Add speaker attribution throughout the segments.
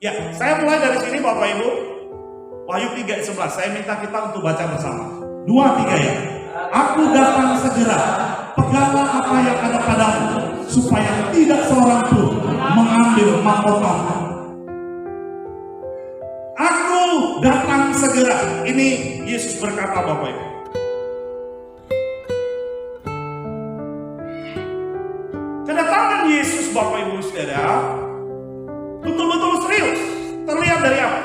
Speaker 1: Ya, saya mulai dari sini Bapak Ibu. Wahyu 3:11, saya minta kita untuk baca bersama. 2, 3 ya. Aku datang segera, peganglah apa yang ada padamu, supaya tidak seorang pun mengambil mahkotamu. Aku datang segera. Ini Yesus berkata Bapak Ibu. Kedatangan Yesus Bapak Ibu Saudara betul-betul serius. Terlihat dari apa?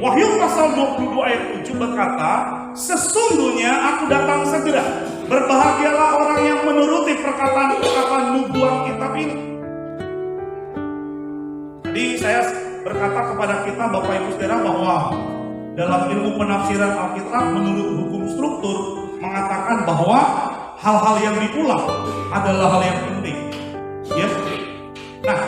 Speaker 1: Wahyu pasal 22 ayat 7 berkata, sesungguhnya aku datang segera. Berbahagialah orang yang menuruti perkataan-perkataan nubuat kitab ini. Jadi saya berkata kepada kita Bapak Ibu Saudara bahwa dalam ilmu penafsiran Alkitab menurut hukum struktur mengatakan bahwa hal-hal yang diulang adalah hal yang penting. Ya. Nah,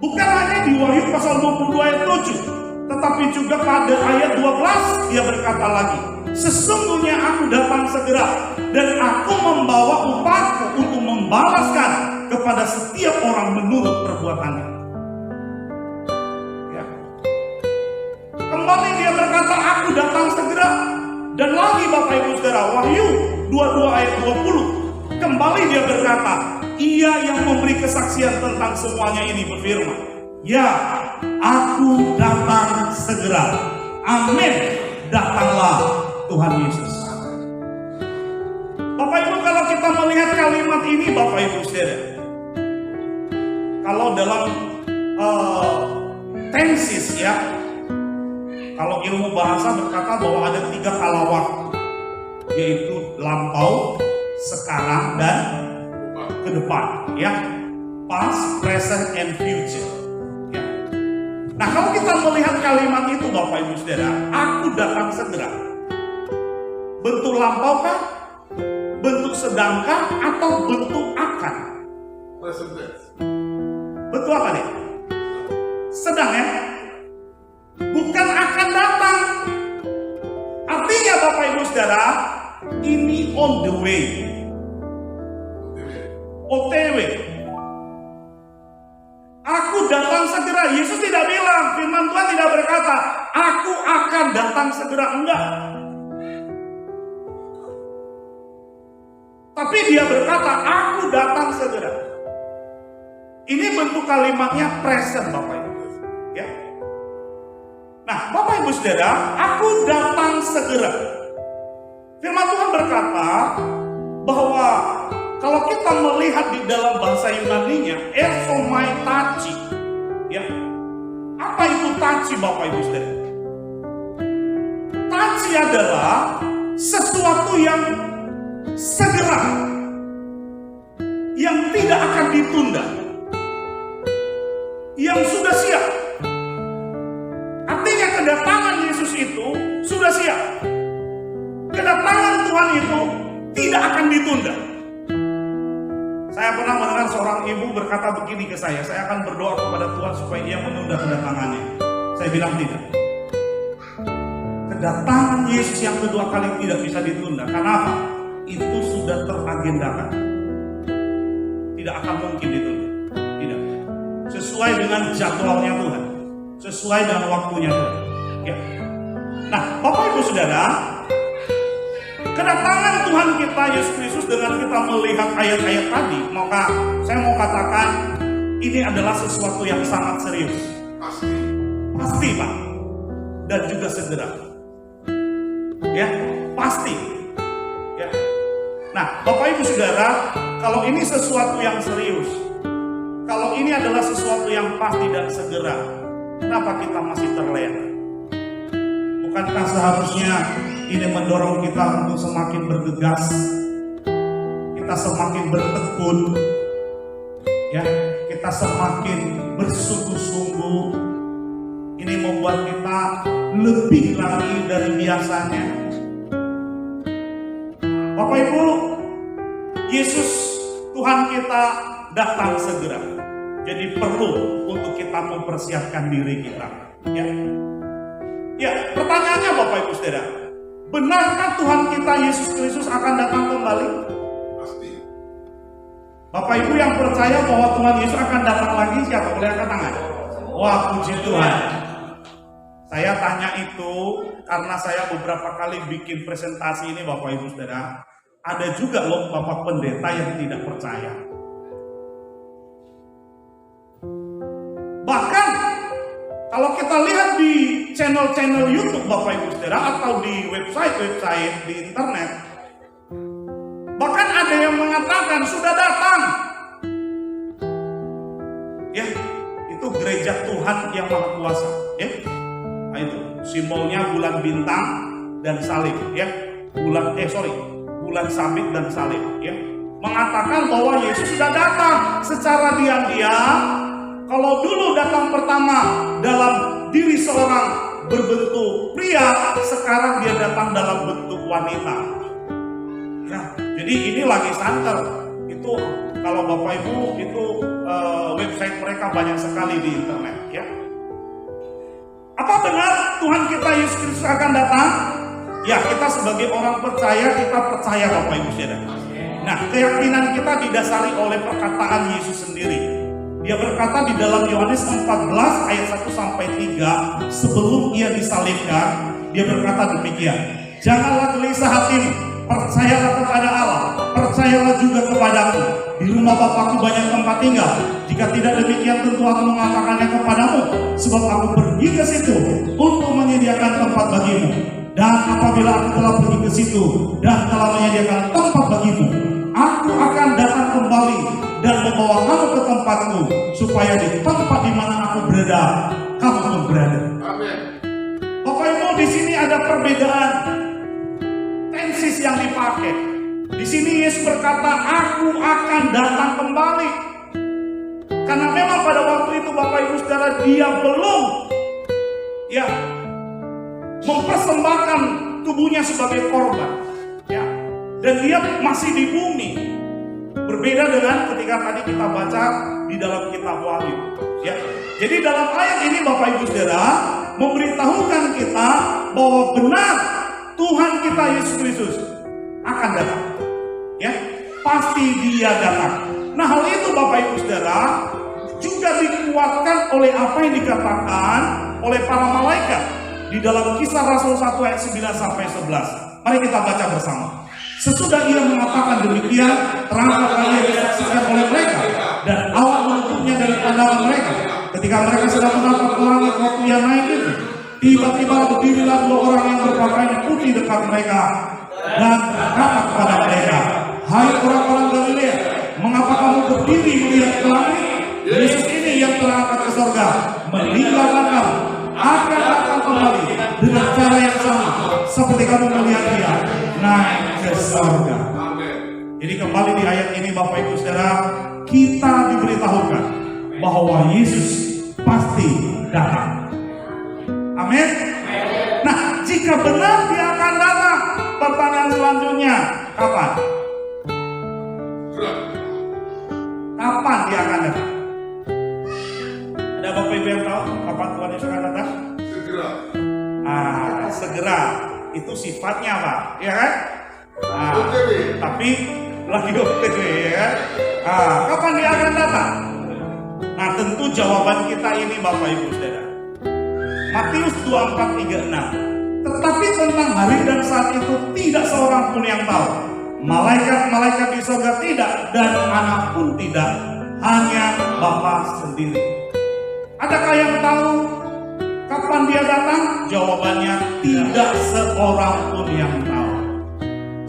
Speaker 1: bukan hanya di Wahyu pasal 22 ayat 7, tetapi juga pada ayat 12 dia berkata lagi, sesungguhnya aku datang segera dan aku membawa upahku untuk membalaskan kepada setiap orang menurut perbuatannya. Ya. Kembali dia berkata aku datang segera. Dan lagi Bapak Ibu Saudara, Wahyu 22 ayat 20, kembali dia berkata, ia yang memberi kesaksian tentang semuanya ini berfirman, ya, aku datang segera. Amin. Datanglah Tuhan Yesus. Bapak Ibu, kalau kita melihat kalimat ini Bapak Ibu Saudara, kalau dalam tensis ya, kalau ilmu bahasa berkata bahwa ada 3 kala waktu, yaitu lampau, sekarang, dan ke depan, ya, past, present, and future. Ya. Nah, kalau kita melihat kalimat itu, Bapak Ibu Saudara, aku datang segera. Bentuk lampau kah? Bentuk sedangkah? Atau bentuk akan? Bentuk apa nih? Sedang ya? Bukan akan datang. Artinya Bapak Ibu Saudara, ini on the way. OTW. Aku datang segera. Yesus tidak bilang, firman Tuhan tidak berkata, aku akan datang segera. Enggak. Tapi dia berkata, aku datang segera. Ini bentuk kalimatnya present Bapak Ibu. Ya. Nah, Bapak Ibu Saudara, aku datang segera. Firman Tuhan berkata bahwa kalau kita melihat di dalam bahasa Yunaninya, ersomai tachi, ya, apa itu tachi Bapak Ibu Saudara? Tachi adalah sesuatu yang segera, yang tidak akan ditunda, yang sudah siap. Artinya kedatangan Yesus itu sudah siap. Kedatangan Tuhan itu tidak akan ditunda. Saya pernah mendengar seorang ibu berkata begini ke saya akan berdoa kepada Tuhan supaya ia menunda kedatangannya. Saya bilang tidak. Kedatangan Yesus yang kedua kali tidak bisa ditunda. Karena apa? Itu sudah teragendakan. Tidak akan mungkin ditunda. Tidak. Sesuai dengan jadwalnya Tuhan. Sesuai dengan waktunya Tuhan. Ya. Nah, Bapak Ibu Saudara, kedatangan Tuhan kita Yesus Kristus dengan kita melihat ayat-ayat tadi, maka saya mau katakan ini adalah sesuatu yang sangat serius. Pasti Pak. Dan juga segera. Ya, pasti. Ya. Nah, Bapak Ibu Saudara, kalau ini sesuatu yang serius, kalau ini adalah sesuatu yang pasti dan segera, kenapa kita masih terlena? Bukankah seharusnya ini mendorong kita untuk semakin bergegas, kita semakin bertekun, ya, kita semakin bersungguh-sungguh. Ini membuat kita lebih lagi dari biasanya. Bapak Ibu, Yesus Tuhan kita datang segera. Jadi perlu untuk kita mempersiapkan diri kita. Ya, ya, pertanyaannya Bapak Ibu Saudara, benarkah Tuhan kita Yesus Kristus akan datang kembali? Pasti. Bapak Ibu yang percaya bahwa Tuhan Yesus akan datang lagi, siapa boleh angkat tangan? Wah, puji Tuhan. Saya tanya itu karena saya beberapa kali bikin presentasi ini Bapak Ibu Saudara. Ada juga loh Bapak Pendeta yang tidak percaya. Bahkan kalau kita lihat di channel-channel YouTube Bapak Ibu Saudara atau di website-website di internet, bahkan ada yang mengatakan sudah datang. Ya, itu gereja Tuhan yang Maha Kuasa. Ya, nah itu simbolnya bulan bintang dan salib. Ya, bulan sabit dan salib. Ya, mengatakan bahwa Yesus sudah datang secara diam-diam. Kalau dulu datang pertama dalam diri seorang berbentuk pria, sekarang dia datang dalam bentuk wanita. Ya, jadi ini lagi santer. Itu kalau Bapak Ibu itu website mereka banyak sekali di internet. Ya. Apa benar Tuhan kita Yesus Kristus akan datang? Ya, kita sebagai orang percaya, kita percaya Bapak Ibu Saudara. Nah, keyakinan kita didasari oleh perkataan Yesus sendiri. Dia berkata di dalam Yohanes 14 ayat 1 sampai 3, sebelum ia disalibkan, dia berkata demikian, janganlah gelisah hatimu, percayalah kepada Allah, percayalah juga kepadaku. Di rumah Bapakku banyak tempat tinggal. Jika tidak demikian tentu aku mengatakannya kepadamu, sebab aku pergi ke situ untuk menyediakan tempat bagimu. Dan apabila aku telah pergi ke situ dan telah menyediakan tempat bagimu, aku akan datang kembali dan membawa kamu ke tempatku, supaya di tempat di mana aku berada, kamu pun berada. Amin. Bapak Ibu, di sini ada perbedaan tensis yang dipakai. Di sini Yesus berkata, aku akan datang kembali. Karena memang pada waktu itu Bapak Ibu Saudara, dia belum mempersembahkan tubuhnya sebagai korban. Ya. Dan dia masih di bumi. Berbeda dengan ketika tadi kita baca di dalam kitab Wahyu. Ya. Jadi dalam ayat ini Bapak Ibu Saudara memberitahukan kita bahwa benar Tuhan kita Yesus Kristus akan datang. Ya, pasti dia datang. Nah, hal itu Bapak Ibu Saudara juga dikuatkan oleh apa yang dikatakan oleh para malaikat di dalam Kisah Rasul 1 ayat 9 sampai 11. Mari kita baca bersama. Sesudah ia mengatakan demikian, terangkat ia disaksikan oleh mereka dan awal menutupnya dari pandangan mereka. Ketika mereka sedang menatap ke langit waktu ia naik itu, tiba-tiba berdirilah dua orang yang berpakaian putih dekat mereka dan berkata kepada mereka, hai orang-orang Galilea, mengapa kamu berdiri melihat ke langit? Yesus ini yang terangkat ke surga meninggalkan kamu, akan datang kembali dengan cara yang sama seperti kamu melihat dia naik ke surga. Jadi kembali di ayat ini Bapak Ibu Saudara, kita diberitahukan bahwa Yesus pasti datang. Amin. Nah, jika benar dia akan datang, pertanyaan selanjutnya, kapan? Kapan dia akan datang? Ada Bapak Ibu yang tahu kapan Tuhan Yesus akan datang? Segera. Segera. Itu sifatnya Pak, ya kan? Tapi lagi OTW, ya kan? Kapan dia akan datang? Nah, tentu jawaban kita ini Bapak Ibu Saudara. Matius 24:36. Tetapi tentang hari dan saat itu tidak seorang pun yang tahu. Malaikat-malaikat di surga tidak, dan anak pun tidak, hanya Bapa sendiri. Adakah yang tahu kapan dia datang? Jawabannya tidak seorang pun yang tahu.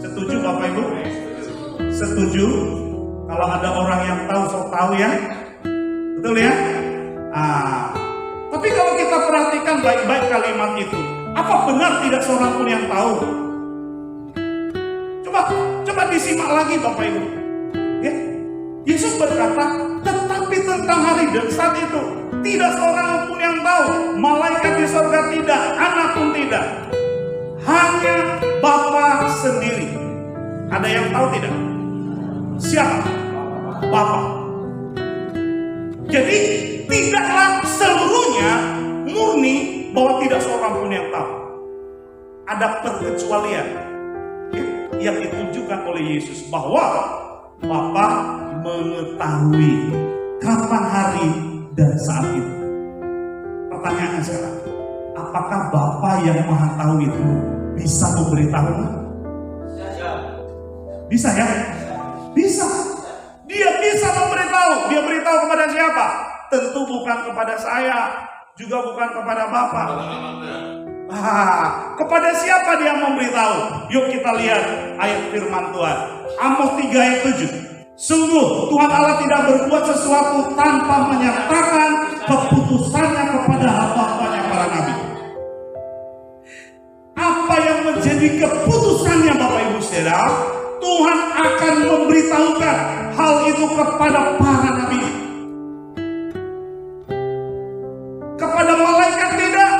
Speaker 1: Setuju Bapak Ibu? Setuju? Kalau ada orang yang tahu, sok tahu ya. Betul ya? Tapi kalau kita perhatikan baik-baik kalimat itu, apa benar tidak seorang pun yang tahu? Coba disimak lagi Bapak Ibu. Ya? Yesus berkata, tetapi tentang hari dan saat itu tidak seorang pun yang tahu. Malaikat di surga tidak, anak pun tidak, hanya Bapa sendiri. Ada yang tahu tidak? Siapa? Bapa. Jadi tidaklah seluruhnya murni bahwa tidak seorang pun yang tahu. Ada perkecualian yang ditunjukkan oleh Yesus bahwa Bapa mengetahui kapan hari dan saat itu. Pertanyaannya sekarang, apakah Bapa yang Maha Tahu itu bisa memberitahu? Bisa ya? Bisa. Dia bisa memberitahu. Dia beritahu kepada siapa? Tentu bukan kepada saya, juga bukan kepada Bapa. Kepada siapa dia memberitahu? Yuk kita lihat ayat firman Tuhan. Amos 3 ayat 7. Sungguh Tuhan Allah tidak berbuat sesuatu tanpa menyatakan keputusannya kepada hamba-hambanya para nabi. Apa yang menjadi keputusannya Bapak Ibu Saudara? Tuhan akan memberitahukan hal itu kepada para nabi. Kepada malaikat tidak,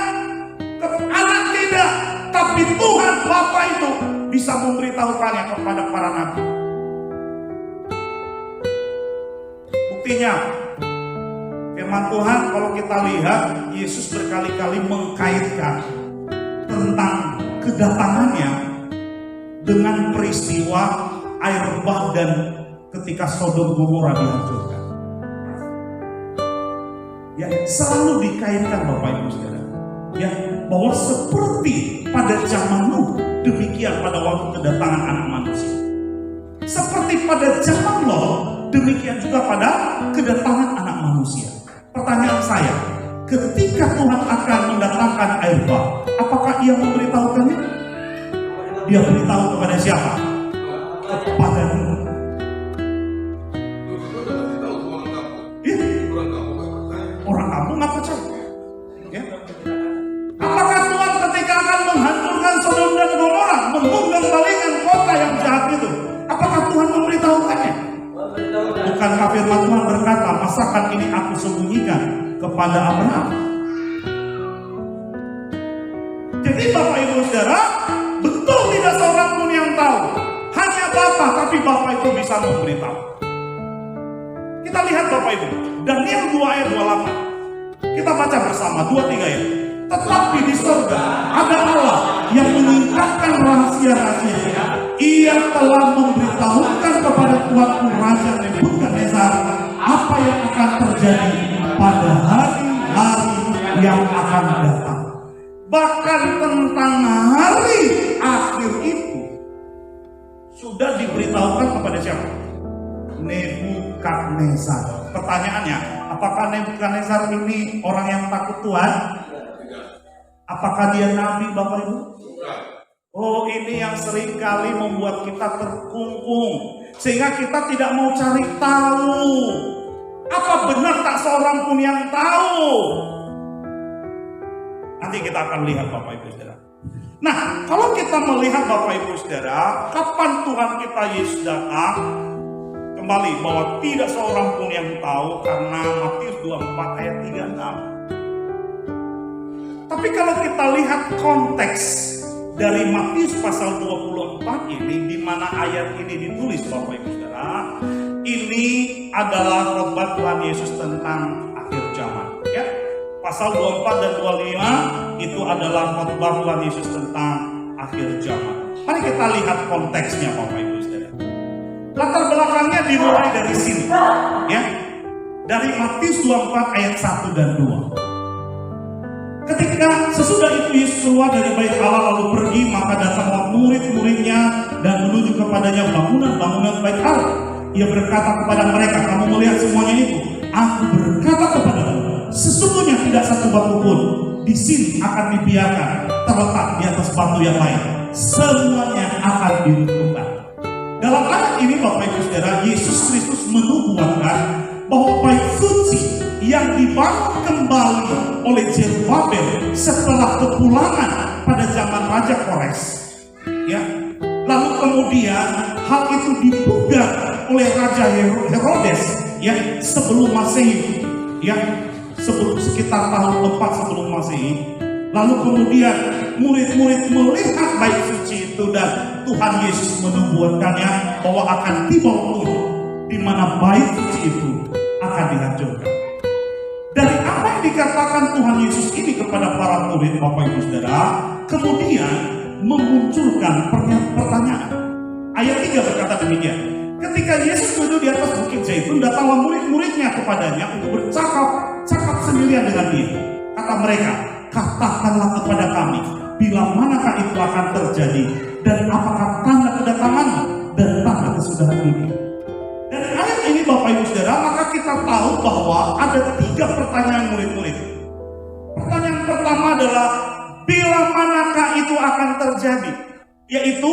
Speaker 1: ke anak tidak, tapi Tuhan Bapa itu bisa memberitahukannya kepada para nabi. Buktinya, firman Tuhan kalau kita lihat, Yesus berkali-kali mengkaitkan tentang kedatangannya dengan peristiwa air bah dan ketika Sodom Gomora dihancurkan. Ya, selalu dikaitkan Bapak Ibu Saudara. Ya, bahwa seperti pada zaman Nuh, demikian pada waktu kedatangan anak manusia. Seperti pada zaman Lot, demikian juga pada kedatangan anak manusia. Pertanyaan saya, ketika Tuhan akan mendatangkan air bah, apakah ia memberitahukannya? Dia beritahu kepada siapa? Kepada Nuh. Orang kampung nggak percaya. Ya. Apakah Tuhan ketika akan menghancurkan Sodom dan Gomora, mengembalikan kota yang jahat itu, apakah Tuhan memberitahukannya? Bukankah firman Tuhan berkata, masakan ini aku sembunyikan kepada Abraham? Jadi Bapak Ibu Saudara, betul tidak seorang pun yang tahu. Hanya Bapa, tapi Bapa itu bisa memberitahu. Kita lihat Bapak Ibu, Daniel 2 ayat 28. Kita baca bersama 2-3 ya. Tetapi di surga ada Allah yang menyingkapkan rahasia-rahasia. Ia telah memberitahukan kepada tuanku Raja Nebukadnezar apa yang akan terjadi pada hari-hari yang akan datang. Bahkan tentang hari akhir itu sudah diberitahukan kepada siapa? Nebukadnezar. Pertanyaannya, apakah Nebukadnezar ini orang yang takut Tuhan? Apakah dia nabi Bapak Ibu? Oh, ini yang seringkali membuat kita terkungkung, sehingga kita tidak mau cari tahu. Apa benar tak seorang pun yang tahu? Nanti kita akan lihat Bapak Ibu Saudara. Nah, kalau kita melihat Bapak Ibu Saudara, kapan Tuhan kita Yesus datang? Kembali bahwa tidak seorang pun yang tahu, karena Matius 24 ayat 36. Tapi kalau kita lihat konteks dari Matius pasal 24 ini, di mana ayat ini ditulis Bapak Ibu Saudara, ini adalah khotbah Tuhan Yesus tentang akhir zaman. Ya, pasal 24 dan 25 itu adalah khotbah Tuhan Yesus tentang akhir zaman. Mari kita lihat konteksnya Bapak Ibu Saudara. Latar belakangnya dimulai dari sini, ya, dari Matius 24 ayat 1 dan 2. Ketika sesudah itu Yesus keluar dari bait Allah lalu pergi, maka datanglah murid-muridnya dan menuju kepadanya bangunan-bangunan bait Allah. Ia berkata kepada mereka, kamu melihat semuanya itu? Aku berkata kepadamu, sesungguhnya tidak satu batu pun di sini akan dibiarkan terletak di atas batu yang lain. Semuanya akan diruntuhkan. Dalam ayat ini Bapak Ibu Saudara, Yesus Kristus menubuatkan bahwa bait suci yang dibangun kembali oleh Zerubabel setelah kepulangan pada zaman Raja Kores, ya, lalu kemudian hal itu dibugar oleh Raja Herodes, ya, sebelum Masehi, ya, sebelum sekitar tahun 4 sebelum Masehi. Lalu kemudian murid-murid melihat bait suci itu dan Tuhan Yesus menubuatkannya bahwa akan tiba waktu di mana bait suci itu akan dihancurkan. Dari apa yang dikatakan Tuhan Yesus ini kepada para murid Bapak Ibu Saudara, kemudian memunculkan pertanyaan. Ayat 3 berkata demikian. Ketika Yesus duduk di atas bukit Zaitun, datanglah murid-muridnya kepadanya untuk bercakap sendirian dengan dia. kata mereka, katakanlah kepada kami, bila manakah itu akan terjadi, dan apakah tanda kedatanganmu dan tanda kesudahan dunia. Dari ayat ini Bapak Ibu Saudara, maka kita tahu bahwa ada 3 pertanyaan murid-murid. Pertanyaan pertama adalah, bila manakah itu akan terjadi? Yaitu,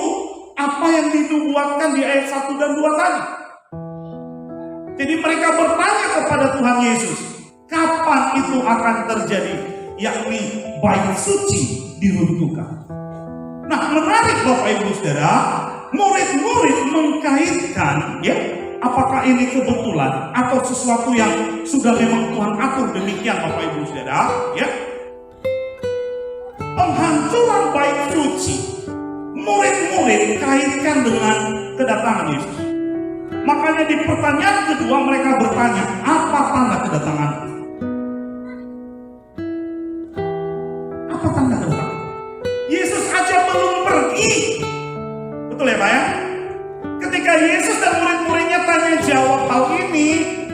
Speaker 1: apa yang dinubuatkan di ayat 1 dan 2 tadi. Jadi mereka bertanya kepada Tuhan Yesus, kapan itu akan terjadi? Yakni bait suci diruntuhkan. Nah, menarik Bapak Ibu Saudara, murid-murid mengkaitkan, ya, apakah ini kebetulan atau sesuatu yang sudah memang Tuhan atur demikian Bapak Ibu Saudara, ya. Penghancuran bait suci, murid-murid kaitkan dengan kedatangan Yesus. Makanya di pertanyaan kedua mereka bertanya, apa tanda kedatangan? Apa tanda kedatangan? Yesus aja belum pergi. Betul ya Pak ya? Ketika Yesus dan murid-muridnya tanya jawab hal ini,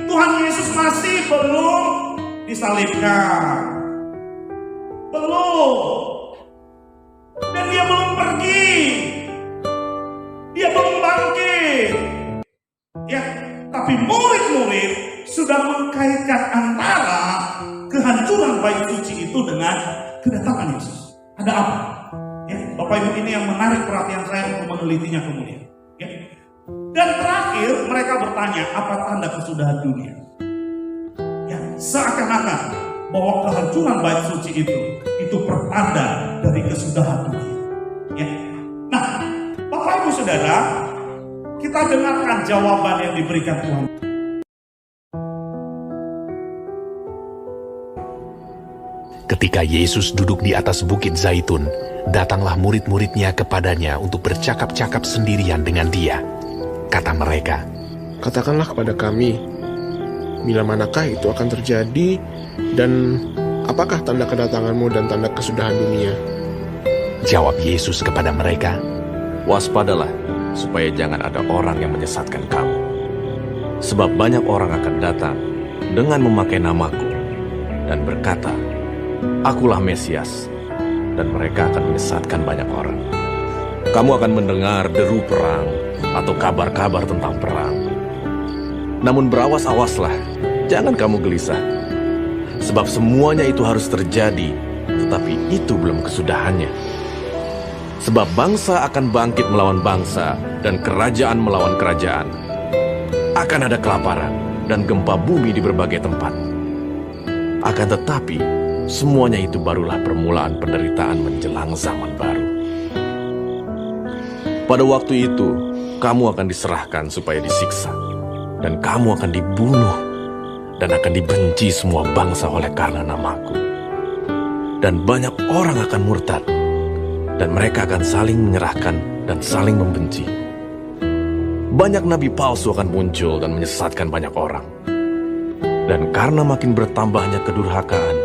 Speaker 1: Tuhan Yesus masih belum disalibkan. Belum. Dan dia belum pergi. Dia belum bangkit. Ya, tapi murid-murid sudah mengkaitkan antara kehancuran bait suci itu dengan kedatangan Yesus. Ada apa? Ya, Bapak Ibu, ini yang menarik perhatian saya untuk menelitinya kemudian. Ya. Dan terakhir mereka bertanya, apa tanda kesudahan dunia? Ya, seakan-akan bahwa kehancuran bait suci itu pertanda dari kesudahan dunia. Ya. Nah, Bapak Ibu Saudara, kita dengarkan jawaban yang diberikan Tuhan.
Speaker 2: Ketika Yesus duduk di atas bukit Zaitun, datanglah murid-muridnya kepadanya untuk bercakap-cakap sendirian dengan dia. Kata mereka,
Speaker 3: katakanlah kepada kami, bila manakah itu akan terjadi, dan apakah tanda kedatanganmu dan tanda kesudahan dunia?
Speaker 2: Jawab Yesus kepada mereka,
Speaker 4: waspadalah, supaya jangan ada orang yang menyesatkan kamu. Sebab banyak orang akan datang dengan memakai namaku dan berkata, akulah Mesias, dan mereka akan menyesatkan banyak orang. Kamu akan mendengar deru perang atau kabar-kabar tentang perang. Namun berawas-awaslah, jangan kamu gelisah. Sebab semuanya itu harus terjadi, tetapi itu belum kesudahannya. Sebab bangsa akan bangkit melawan bangsa, dan kerajaan melawan kerajaan. Akan ada kelaparan dan gempa bumi di berbagai tempat. Akan tetapi, semuanya itu barulah permulaan penderitaan menjelang zaman baru. Pada waktu itu, kamu akan diserahkan supaya disiksa, dan kamu akan dibunuh, dan akan dibenci semua bangsa oleh karena namaku. Dan banyak orang akan murtad, dan mereka akan saling menyerahkan dan saling membenci. Banyak nabi palsu akan muncul dan menyesatkan banyak orang. Dan karena makin bertambahnya kedurhakaan,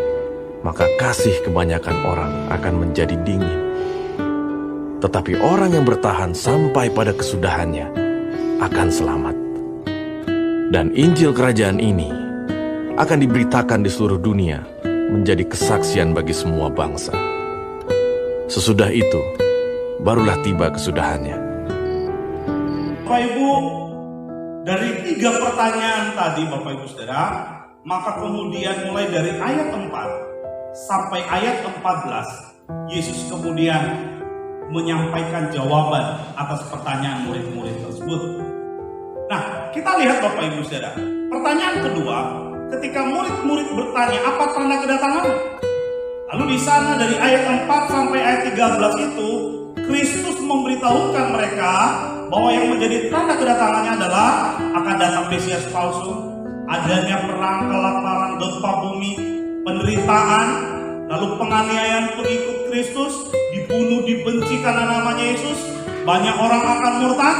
Speaker 4: maka kasih kebanyakan orang akan menjadi dingin. Tetapi orang yang bertahan sampai pada kesudahannya akan selamat. Dan Injil Kerajaan ini akan diberitakan di seluruh dunia menjadi kesaksian bagi semua bangsa. Sesudah itu, barulah tiba kesudahannya.
Speaker 1: Bapak Ibu, dari 3 pertanyaan tadi Bapak Ibu Saudara, maka kemudian mulai dari ayat 4 sampai ayat 14, Yesus kemudian menyampaikan jawaban atas pertanyaan murid-murid tersebut. Nah, kita lihat Bapak Ibu Saudara, pertanyaan kedua, ketika murid-murid bertanya, apa tanda kedatangan? Lalu di sana dari ayat 4 sampai ayat 13 itu, Kristus memberitahukan mereka bahwa yang menjadi tanda kedatangannya adalah akan datang Mesias palsu, adanya perang, kelaparan, gempa bumi, penderitaan, lalu penganiayaan pengikut Kristus, dibunuh, dibenci karena namanya Yesus, banyak orang akan murtad,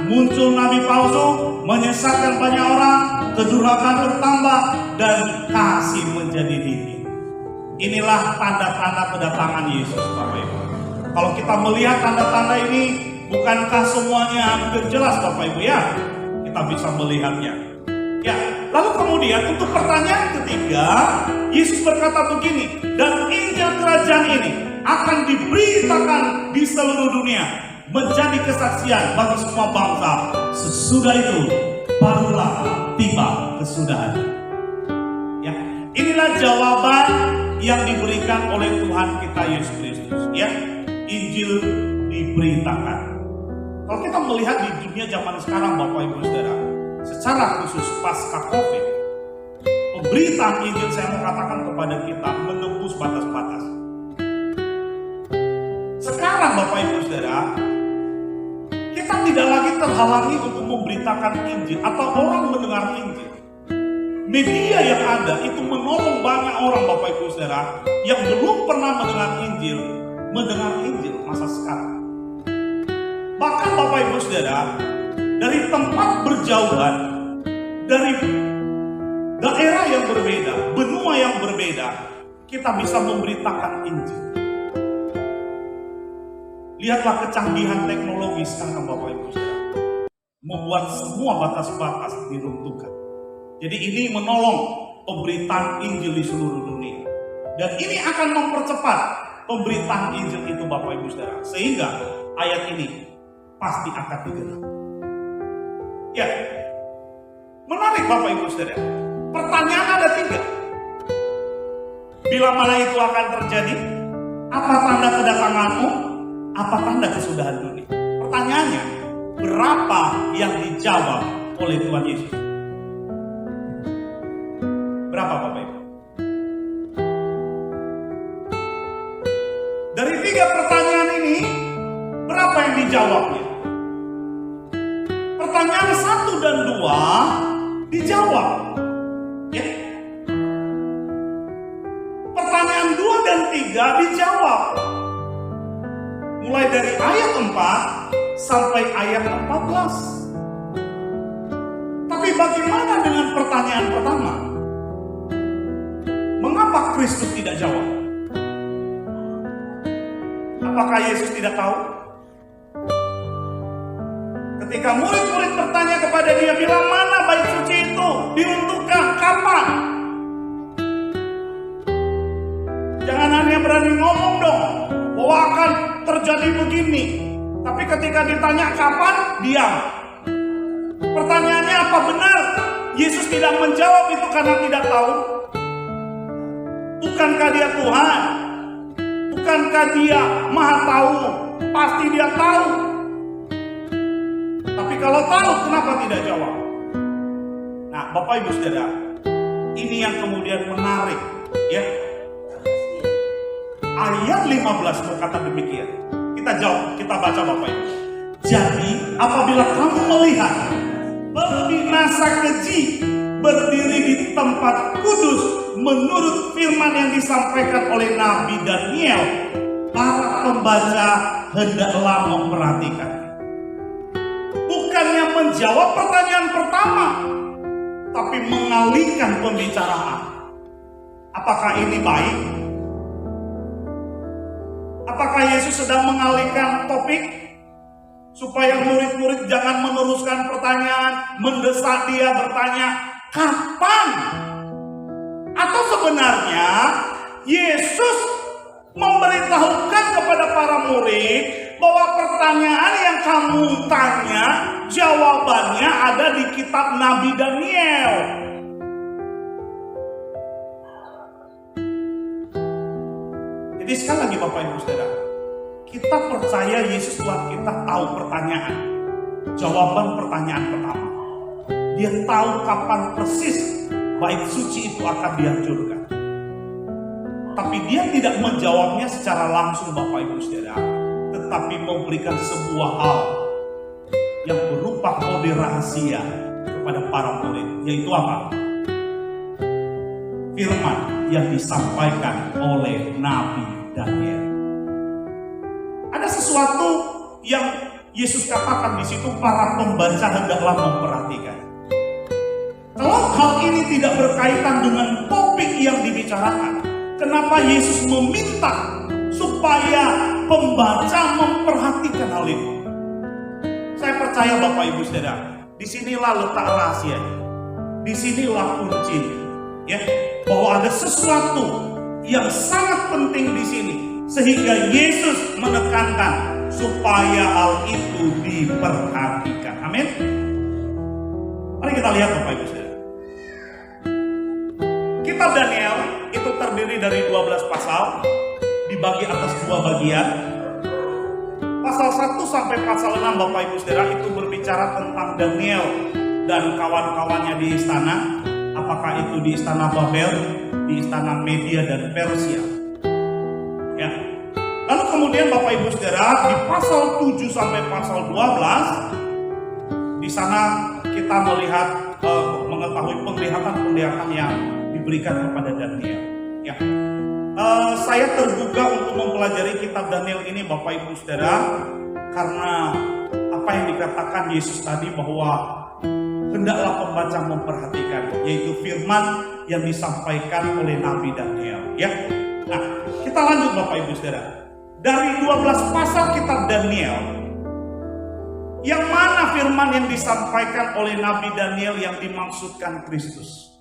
Speaker 1: muncul nabi palsu, menyesatkan banyak orang, kedurhakaan bertambah, dan kasih menjadi dingin. Inilah tanda-tanda kedatangan Yesus, Bapak Ibu. Kalau kita melihat tanda-tanda ini, bukankah semuanya hampir jelas, Bapak Ibu ya? Kita bisa melihatnya. Ya, lalu kemudian untuk pertanyaan ketiga, Yesus berkata begini, dan Injil kerajaan ini akan diberitakan di seluruh dunia, menjadi kesaksian bagi semua bangsa. Sesudah itu barulah tiba kesudahan. Ya, inilah jawaban yang diberikan oleh Tuhan kita Yesus Kristus. Ya, Injil diberitakan. Kalau kita melihat di dunia zaman sekarang, Bapak Ibu Saudara, secara khusus pasca COVID, pemberitaan Injil, saya mau katakan kepada kita, menembus batas-batas. Sekarang Bapak Ibu Saudara, kita tidak lagi terhalangi untuk memberitakan Injil atau orang mendengar Injil. Media yang ada itu menolong banyak orang, Bapak Ibu Saudara, yang belum pernah mendengar Injil masa sekarang. Bahkan Bapak Ibu Saudara, dari tempat berjauhan, dari daerah yang berbeda, benua yang berbeda, kita bisa memberitakan Injil. Lihatlah kecanggihan teknologi sekarang, Bapak Ibu Saudara, membuat semua batas-batas diruntuhkan. Jadi ini menolong pemberitaan Injil di seluruh dunia. Dan ini akan mempercepat pemberitaan Injil itu, Bapak Ibu Saudara, sehingga ayat ini pasti akan digenapi. Ya, menarik Bapak Ibu Saudara. Pertanyaan ada 3. Bila mana itu akan terjadi? Apa tanda kedatanganmu? Apa tanda kesudahan dunia? Pertanyaannya, berapa yang dijawab oleh Tuhan Yesus? Berapa Bapak Ibu? Dari 3 pertanyaan ini, berapa yang dijawabnya? Pertanyaan 1 dan 2 dijawab. Ya. Pertanyaan 2 dan 3 dijawab. Mulai dari ayat 4 sampai ayat 14. Tapi bagaimana dengan pertanyaan pertama? Mengapa Kristus tidak jawab? Apakah Yesus tidak tahu? Ketika murid-murid bertanya kepada dia, bila mana bait suci itu diruntuhkan, kapan? Jangan hanya berani ngomong dong bahwa akan terjadi begini, tapi ketika ditanya kapan, diam. Pertanyaannya, apa benar Yesus tidak menjawab itu karena tidak tahu? Bukankah dia Tuhan? Bukankah dia Maha Tahu? Pasti dia tahu. Tapi kalau tahu, kenapa tidak jawab? Nah, Bapak Ibu Saudara, ini yang kemudian menarik, ya. Ayat 15 berkata demikian. Kita baca Bapak Ibu. Jadi, apabila kamu melihat binasa keji berdiri di tempat kudus menurut firman yang disampaikan oleh Nabi Daniel, para pembaca hendaklah memperhatikan. Bukannya menjawab pertanyaan pertama, tapi mengalihkan pembicaraan. Apakah ini baik? Apakah Yesus sedang mengalihkan topik supaya murid-murid jangan meneruskan pertanyaan, mendesak dia bertanya, kapan? Atau sebenarnya Yesus memberitahukan kepada para murid bahwa pertanyaan yang kamu tanya, jawabannya ada di kitab Nabi Daniel. Jadi sekali lagi Bapak Ibu Saudara, kita percaya Yesus Tuhan kita tahu pertanyaan, jawaban pertanyaan pertama. Dia tahu kapan persis bait suci itu akan dihancurkan. Tapi dia tidak menjawabnya secara langsung Bapak Ibu Saudara, tetapi memberikan sebuah hal yang berupa kode rahasia kepada para murid, yaitu apa? Firman yang disampaikan oleh Nabi Daniel. Ada sesuatu yang Yesus katakan di situ, para pembaca hendaklah memperhatikan. Kalau hal ini tidak berkaitan dengan topik yang dibicarakan, kenapa Yesus meminta supaya pembaca memperhatikan hal itu? Saya percaya Bapak Ibu Saudara, disinilah letak rahasianya, disinilah kunci. Ya, bahwa ada sesuatu yang sangat penting di sini sehingga Yesus menekankan supaya hal itu diperhatikan. Amin. Mari kita lihat Bapak Ibu Saudara. Kitab Daniel itu terdiri dari 12 pasal, dibagi atas 2 bagian. Pasal 1 sampai pasal 6 Bapak Ibu Saudara itu berbicara tentang Daniel dan kawan-kawannya di istana. Apakah itu di istana Babel, di istana Media dan Persia. Ya. Lalu kemudian Bapak Ibu Saudara di pasal 7 sampai pasal 12 di sana kita melihat mengetahui penglihatan-penglihatan yang diberikan kepada Daniel. Ya. Saya tergugah untuk mempelajari kitab Daniel ini Bapak Ibu Saudara karena apa yang dikatakan Yesus tadi bahwa hendaklah pembaca memperhatikan, yaitu firman yang disampaikan oleh Nabi Daniel. Ya. Nah, kita lanjut Bapak Ibu Saudara. Dari 12 pasal kitab Daniel, yang mana firman yang disampaikan oleh Nabi Daniel yang dimaksudkan Kristus?